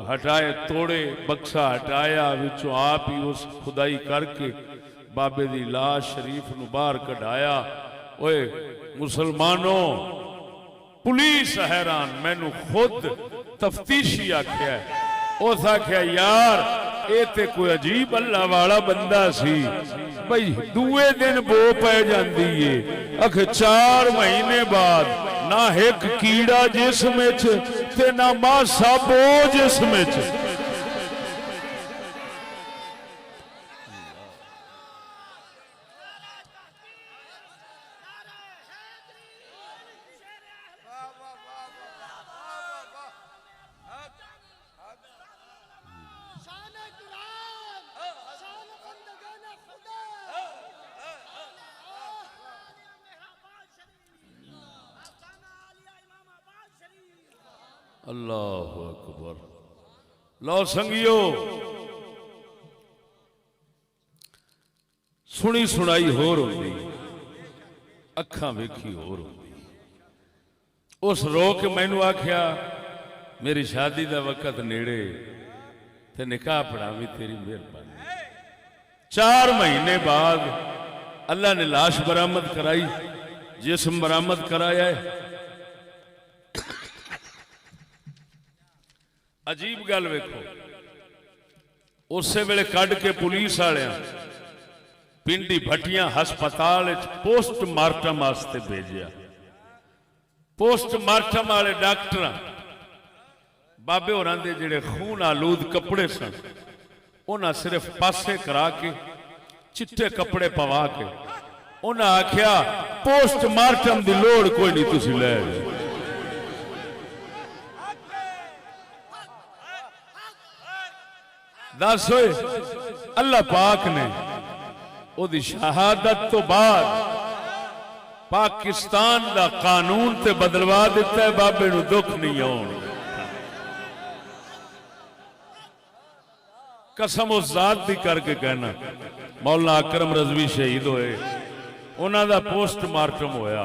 हटाए तोड़े बक्सा हटाया विचों आप ही उस खुदाई करके बाबे दी लाश शरीफ नूं बाहर कढ़ाया। ओए मुसलमानों पुलिस हैरान मैनू खुद तफ्तीशी आख्या उस आख्या यार ये ते कोई अजीब अल्लाह वाला बंदा सी भाई दूए दिन बो पै जाती है। आखे 4 महीने बाद ना एक कीड़ा जिसम ते ना मासा बो जिसम अल्लाह अकबर। लो संगियो, सुनी सुनाई होर होंदी, अखां वेखी होर होंदी। उस रो के मैनू आख्या मेरी शादी का वक्त नेड़े ते निकाह पढ़ावी, तेरी मेहरबानी। 4 महीने बाद अल्लाह ने लाश बरामद कराई, जिस्म बरामद कराया है। अजीब गल वेखो, उस वेले कढ़ के पुलिस वाले पिंडी भट्टियां हस्पताल पोस्टमार्टम वास्ते भेजा। पोस्टमार्टम वाले डॉक्टर बाबे होरां दे जिहड़े खून आलूद कपड़े सन, उन्हें सिर्फ पासे करा के चिट्टे कपड़े पवा के उन्हें आख्या पोस्टमार्टम की लोड़ कोई नहीं, तुसी लै जाओ। दस होए अल्लाह पाक ने ओदी शहादत तो बाद पाकिस्तान का कानून ते बदलवा दिता है, बाबे नूं दुख नहीं आउण। कसम उस जात दी करके कहना, मौलाना अकरम रजवी शहीद होए, उन्हां दा पोस्टमार्टम होया।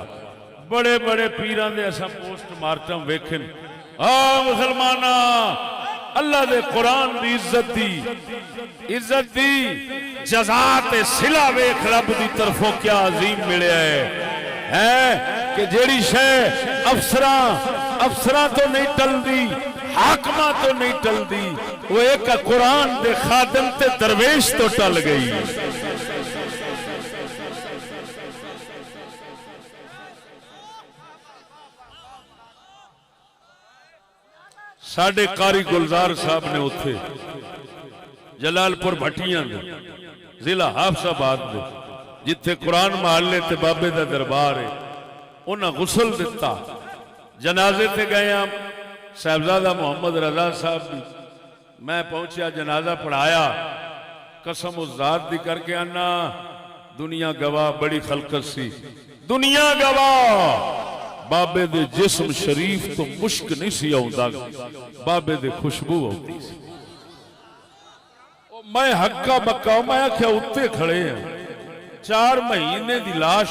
बड़े बड़े पीरां दे असां पोस्टमार्टम वेखे। मुसलमाना, अल्लाह दे कुरान दी इज्जत दी जज़ा ते सिला वेख रब दी तरफों क्या अजीम मिले है कि जेड़ी शय अफसरां तो नहीं टलदी, हाकमा तो नहीं टलदी, वो एक कुरान दे खादम ते दरवेश तो टल गई। साडे कारी गुलजार साहब ने उत्थे जलालपुर भट्टियां जिला हाफसाबाद दे जिथे कुरान महल्ले ते बाबे दा दरबार है, उन्हें गुसल दिता। जनाजे ते गए साहबजादा मोहम्मद रजा साहब भी, मैं पहुंचा जनाजा पढ़ाया। कसम उस जात दी करके आना, दुनिया गवाह बड़ी खलकत सी, दुनिया गवाह बाबे दे जिस्म शरीफ तो मुश्क नहीं सी आउंदा, बाबे दे खुशबू आउंदी सी। मैं हक्का बक्का, मैं आख्या उत्ते खड़े हैं, 4 महीने दी लाश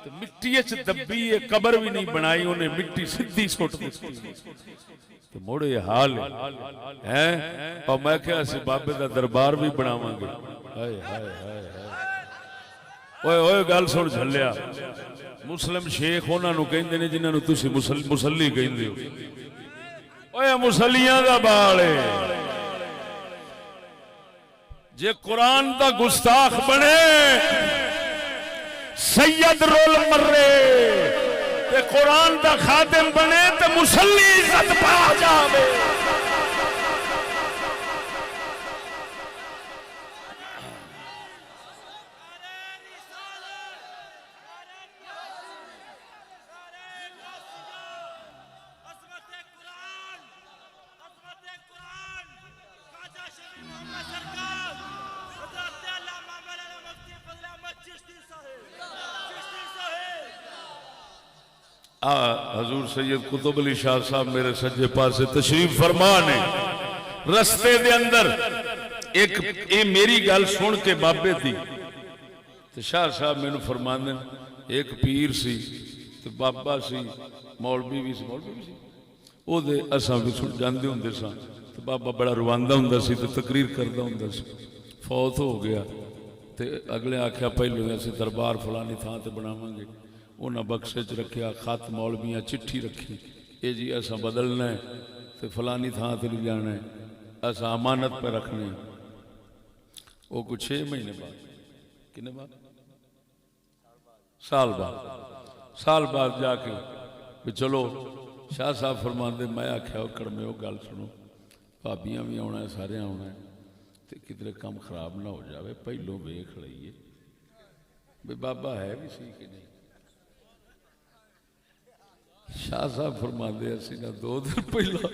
तो मिट्टी च दब्बी है, कबर भी नहीं बनाई, उन्हें मिट्टी सीधी सुट दी तो मोड़े हाल है। और मैं क्या असीं बाबे दा दरबार भी बनावांगे। हाय हाय हाय हाय। ओए ओए गल सुन झल्लिया, मुस्लिम शेख उन्होंने कहते हैं जिन्होंने तुसी मुसल्ली कहते हो। ओए मुसल्लियां दा बाल है, जे कुरान दा गुस्ताख बने सैयद रोल मर्रे ते कुरान दा खादिम बने ते मुसल्ली इज्जत पा जावे। हजूर सैयद कुतुब अली शाह साहब मेरे सज्जे पास तशरीफ फरमा ने। रस्ते दे अंदर एक ए मेरी गल सुन के बाबे दी ते शाह साहब मैनू फरमांदे, एक पीर सी ते बाबा सी, मौलवी भी सी, ओदे असां भी सुन जांदे हुंदे सां ते बाबा बड़ा रवांदा हुंदा सी ते तकरीर करदा हुंदा सी। फौत हो गया ते अगले आख्या पहले असीं दरबार फलानी थां ते बनावांगे। उन्हें बक्से च रखिया, खत मौलवियां चिट्ठी रखी, ये जी असा बदलना है तो फलानी थां ते नहीं जाना है, असा अमानत पर रखने। वो कुछ 6 महीने बाद, कितने बाद, साल बाद जाके भी चलो शाह साहब फरमाते, मैं आख्या कड़मे वो गल सुनो, भाबियां भी आना है, सारे आना है, तो किधरे काम खराब ना हो जाए, पहलों वेख लईए भी बाबा है भी सी कि नहीं। शाह साहब फरमाते असी ना 2 दिन पहला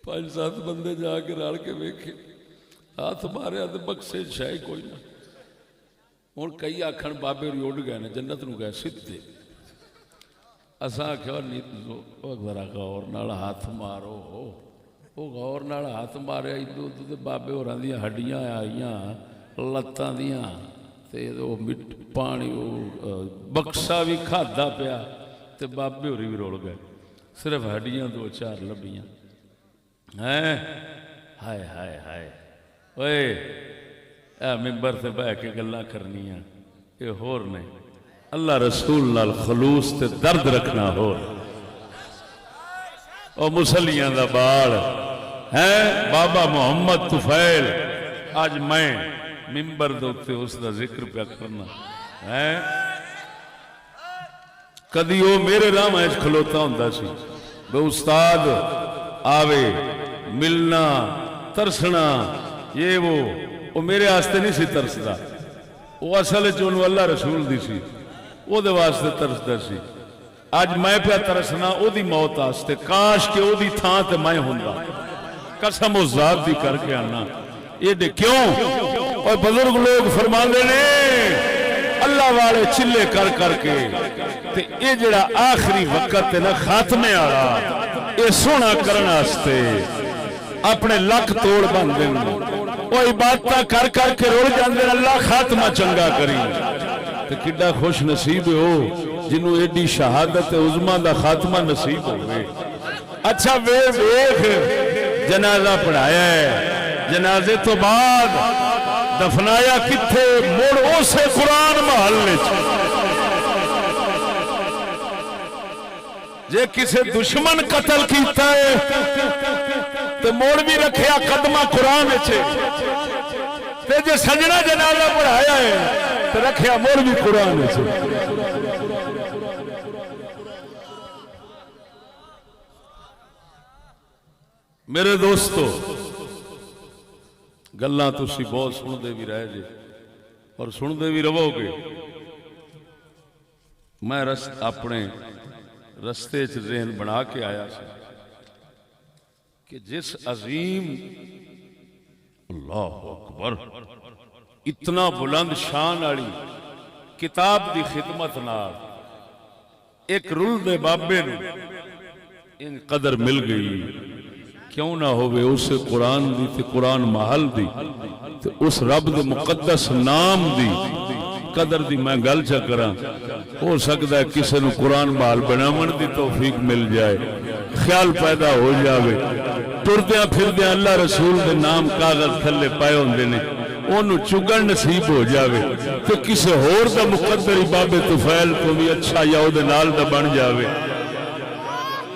5-7 बंदे जाके रल के वेखे, हाथ मारे तो बक्से शाही कोई ना। हुण कई आखण बाबे उड़ गए ने, जन्नत नूं गए सीधे। असा आख्या जरा गौर नाल हाथ मारो, वो गौर नाल हाथ मारिया, इदू उदू तो बाबे होरां दी हड्डियां आईयां लत्तां दियां, ते पानी बक्सा भी खादा पिया, ते बाबे होरी भी रुल गए, सिर्फ हड्डियां दो चार लभियां हैं। हाय हाय हाय ओए मिंबर से बह के गल्लां करनियां ये होर नहीं, अल्लाह रसूल नाल खलूस ते दर्द रखना होर। और मुसलियां दा बाल है बाबा मोहम्मद तुफैल, आज मैं मिंबर दे उत्ते उसका जिक्र पिया करना है। कदी वो मेरे राह खलोता हुंदा सी, बे उस्ताद आवे मिलना तरसना ये वो मेरे वास्ते नहीं सी तरसदा, वो असल च उन्होंने अल्लाह रसूल दी सी, ओदे वास्ते तरसदा सी। अज मैं पिया तरसना ओदी मौत वास्ते, काश के ओदी थां ते मैं हुंदा, कसम उस जात दी करके आना। ये क्यों? और बुजुर्ग लोग फरमाते ने अल्लाह वाले चिल्ले कर करके ते ये जड़ा आखिरी वक्त है ना खात्मे वाला, ये सोना करने वास्ते अपने लक तोड़ बनते हैं, वो इबादत कर करके रुल जाते, अल्लाह खात्मा चंगा करी। तो किड्डा खुश नसीब हो जिन्हों एडी शहादत उज़मा दा खात्मा नसीब हो गए। अच्छा वेख जनाजा पढ़ाया है, जनाजे तो बाद दफनाया किथे? मुड़ उसे कुरान महल जे किसे दुश्मन कतल किया है तो मोड़ भी रखिया कदमा कुरान ते जे सजना जनाजा पढ़ाया है तो रखिया मोड़ भी कुरान। मेरे दोस्तों गल्लां तुसी बहुत सुनते भी रहे जे और सुनते भी रहोगे। मैं अपने रस्ते च ज़हन बना के आया सी कि जिस अजीम अल्लाह अकबर इतना बुलंद शान वाली किताब की खिदमत नाल एक रुल दे बाबे नूं इन कदर मिल गई, क्यों ना होवे उस कुरान दी ते कुरान महल दी ते उस रब दे मुकद्दस नाम दी कदर दी मैं गल च करा। हो सकता है किसी को कुरान महल बनावन दी तौफीक मिल जाए, ख्याल पैदा हो जाए, टुरद्या फिरद्या अल्लाह रसूल के नाम कागज थले पाए होंगे ने ओनू चुगन नसीब हो जाए, तो किसी होर दा मुकद्दर बाबे तुफैल को भी अच्छा या उहदे नाल दा बन जाए,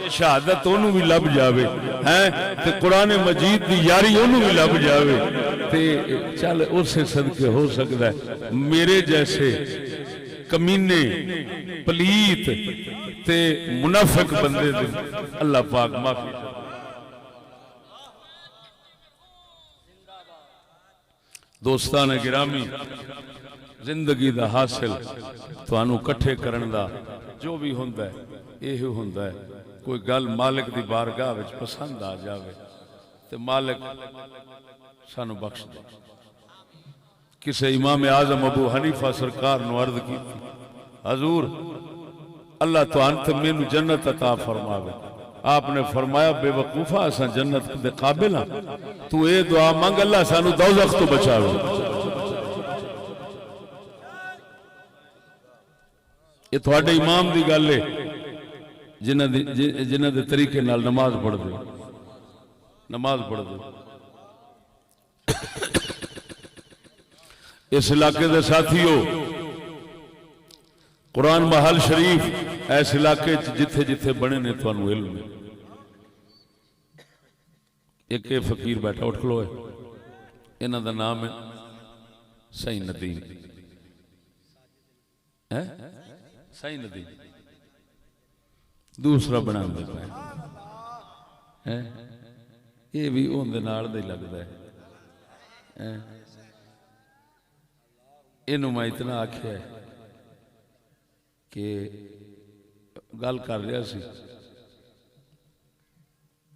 शहादत ओनू भी लभ जाए है, ते कुरान मजीद की यारी ओनू भी लभ जाए। ते चल उसे सदके हो सकता है मेरे जैसे कमीने पलीत ते मुनाफिक बंदे दे अल्लाह पाक माफी। दोस्तान गिरामी जिंदगी दा हासिल तुहानू कट्ठे करन दा जो भी हुंदा है यही हुंदा है, कोई गल मालिक दी बारगाह विच पसंद आ जावे ते मालिक सानू बख्श दे। किसे इमाम आजम अबू हनीफा सरकार नू अर्ज की, हजूर अल्लाह तुहानू ते मैनू जन्नत अता फरमावे। आपने फरमाया बेवकूफा असा जन्नत दे काबिल हां, तू ये दुआ मंग अल्लाह सानू दोज़ख तो बचावे। ये तुहाडे इमाम दी गल है जिन्हां दे तरीके नाल नमाज पढ़ दो, नमाज पढ़ दो। इस इलाके के साथियों कुरान महल शरीफ इस इलाके जिथे जिथे बने ने तुहानू इल्म है। एक फकीर बैठा उठ खलो है, इन्हां दा नाम है सही नदीम है, सही नदीम दूसरा बना है, ये भी उनके नाल दा ही लगता है। इनू मैं इतना आख्या है कि गल कर रहा सी,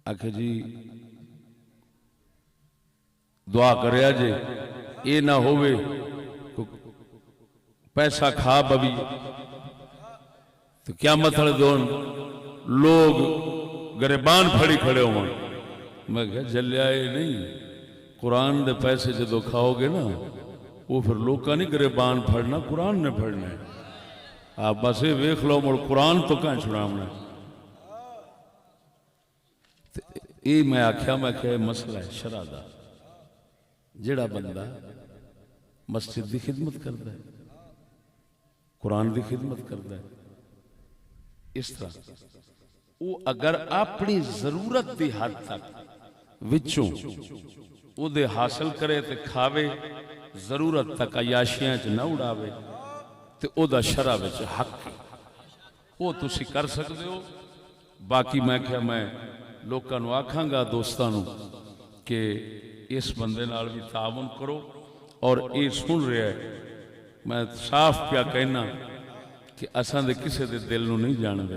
आखे जी दुआ करया जे ये ना होवे पैसा खा बवी तो क्या मतलब दोन लोग गरेबान फड़ी खड़े हो। मैं क्या जलिया नहीं, कुरान दे पैसे जो खाओगे ना वो फिर लोग का नहीं गरेबान फड़ना, कुरान ने फड़ना है। आप बस ये वेख लो मुड़ कुरान तो कहाँ छुड़ावना। ये मैं आख्या मैं क्या मसला है शरा दा। जेड़ा बंदा मस्जिद की खिदमत करता है, कुरान की खिदमत करता है, इस तरह वो अगर अपनी जरूरत की हद तक विचों उदे हासिल करे तो खावे, जरूरत तक अयाशियां च ना उड़ावे, तो ओदा शरा विच हक है, वो तुसी कर सकते हो। बाकी मैं क्या मैं लोगों को आखांगा दोस्तों कि इस बंदे नाल भी तावन करो। और ये सुन रहा है, मैं साफ क्या कहना कि असां दे किसी दे दिल नूं नहीं जानते,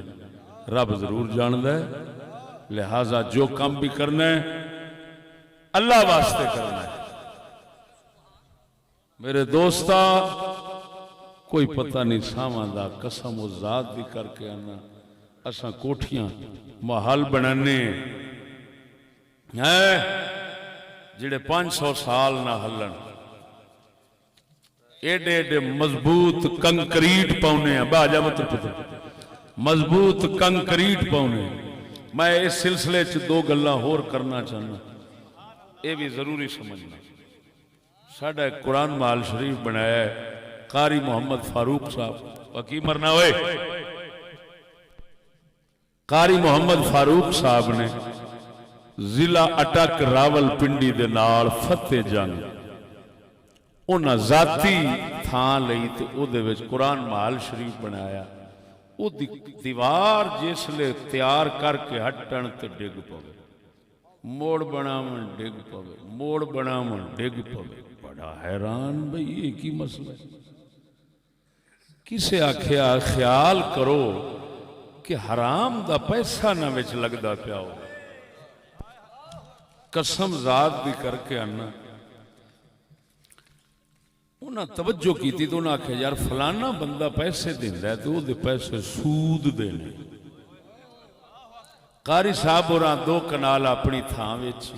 रब जरूर जानता है। लिहाजा जो काम भी करना है अल्लाह वास्ते करना है। मेरे दोस्ता कोई पता नहीं सावां दा कसम उस जात दी करके आना, असां कोठियां महल बनाने हैं जिहड़े 500 साल ना हलन, एडे एडे मजबूत कंक्रीट पाउने बाजा मतलब मजबूत कंक्रीट पाउने। मैं इस सिलसिले च दो गल्लां होर करना चाहना, ये भी जरूरी समझना। साडा कुरान माल शरीफ बनाया है कारी मोहम्मद फारूक साहब, वकी मरना होए कारी मोहम्मद फारूक साहब ने जिला अटक रावलपिंडी दे नाल फतेह जंग उन्हें जाती थान लई ते उहदे विच कुरान माल शरीफ बनाया। वो दीवार जिसले तैयार करके हटन ते डिग पवे, मोड़ बनावन डिग पवे, मोड़ बनावन डिग पवे। बड़ा हैरान भाई ये की मसला है। किसे आख्या ख्याल करो कि हराम दा पैसा ना विच लगदा पिया हो। कसम जात दी करके आना, उन्हें तवज्जो की तो उन्हें आख्या यार फलाना बंदा पैसे देंदा है तो वो पैसे सूद देने। कारी साहब और 2 कनाल अपनी थां वेची,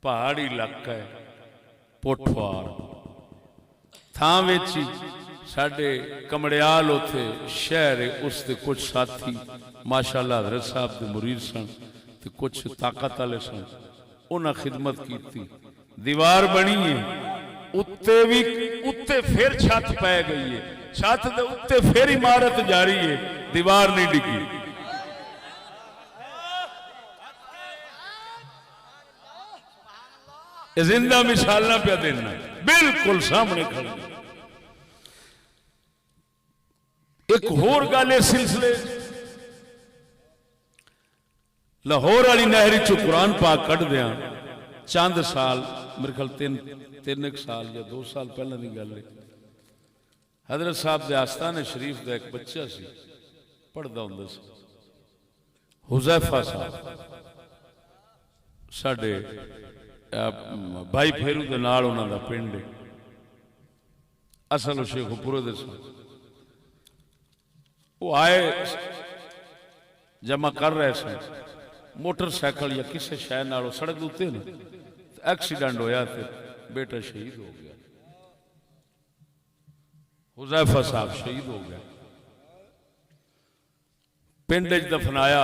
पहाड़ी इलाका है, पोठवार थां वेची। साडे कमड़ियाल उथे शहर उसके कुछ साथी माशाअल्लाह हजरत साहब के मुरीद सन ते कुछ ताकत वाले सन, उन्हें खिदमत की। दीवार बनी है उत्ते भी, उत्ते फिर छत पै गई है, छत दे उत्ते फिर इमारत जारी है, दीवार नहीं डिगी। जिंदा मिसाल ना पिया देना, बिल्कुल सामने खड़ी। एक होर गल इस सिलसिले लाहौर वाली नहर चो कुरान पाक कढ़ दिया चंद साल, मेरे ख्याल 3 साल या 2 साल पहले की गल है। हजरत साहब के आस्थाने शरीफ का एक बच्चा सी पढ़ता होंदा सी, हुजैफा साहब साडे भाई फेरू के नाल उन्हां दा पिंड है। असल शेखपुरे दे सन। वो आए जमा कर रहे सन मोटरसाइकिल या किसी शहर नाल सड़क के उत्ते ना एक्सीडेंट होया ते बेटा शहीद हो गया। हुजैफा साहब शहीद हो गया। पिंड च दफनाया,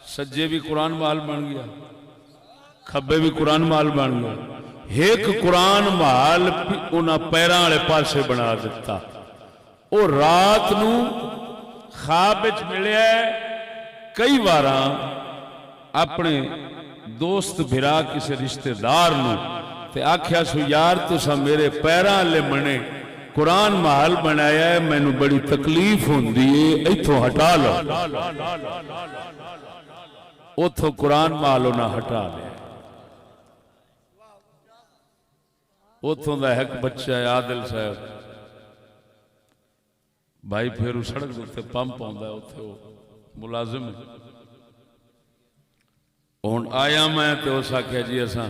सज्जे भी कुरान माल बन गया, खब्बे भी कुरान माल बन गया। एक कुरान माल उन्हें पैरों वाले पासे बना दिता। वो रात नू ख्वाब विच मिलिया कई बार अपने दोस्त भिरा किसी रिश्तेदार नू ते आख्या सो यार तुसा मेरे पैरों वाले बने कुरान महल बनाया है, मैनू बड़ी तकलीफ होंदी है, इथों हटा लो। उथों कुरान महल उन्हें हटा लिया। उथों का एक बच्चा है आदिल साहब भाई फेरू सड़क के उत्ते पंप आंदा उत्थे मुलाजिम हुण आया मैं तो उस आख्या जी असा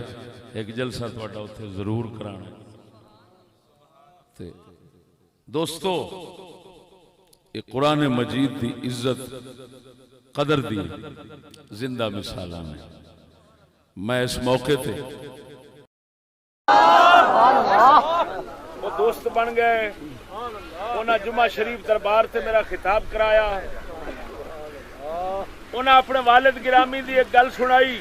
एक जलसा तुहाडा उत्थे जरूर कराना। ते दोस्तों, ये कुरान मजीद की इज्जत कदर दी जिंदा मिसालां ने। मैं इस मौके पे वो दोस्त बन गए, उन्हें जुमा शरीफ दरबार से मेरा खिताब कराया, उन्हें अपने वालिद गिरामी की एक गल सुनाई।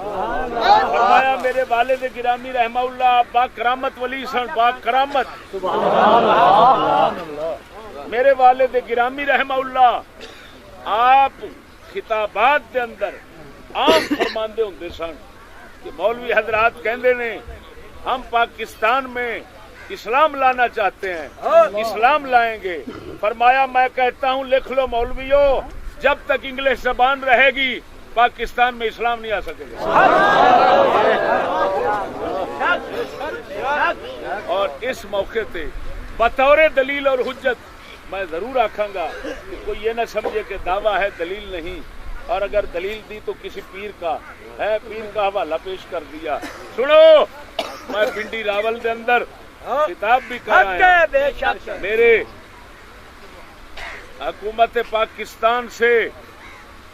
फरमाया मेरे वालिद गिरामी रहमाउल्लाह बा करामत वली सन, बा करामत। मेरे वालिद गिरामी रहमाउल्लाह आप खिताबात के अंदर आम फरमांदे होंदे सन कि मौलवी हजरात कहते ने हम पाकिस्तान में इस्लाम लाना चाहते हैं, इस्लाम लाएंगे। फरमाया मैं कहता हूँ लिख लो मौलवियों, जब तक इंग्लिश जबान रहेगी पाकिस्तान में इस्लाम नहीं आ सकेगा। और इस मौके पे बतौर दलील और हुज्जत मैं जरूर आखांगा कि कोई ये ना समझे कि दावा है दलील नहीं, और अगर दलील दी तो किसी पीर का है, पीर का हवाला पेश कर दिया। सुनो, मैं पिंडी रावल के अंदर किताब भी कराया, मेरे हुकूमत पाकिस्तान से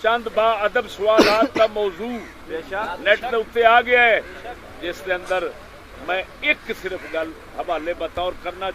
चंद बा अदब सवालात का मौजू नेट के उत्ते आ गया है, जिसके अंदर मैं एक सिर्फ गल हवाले बतौर करना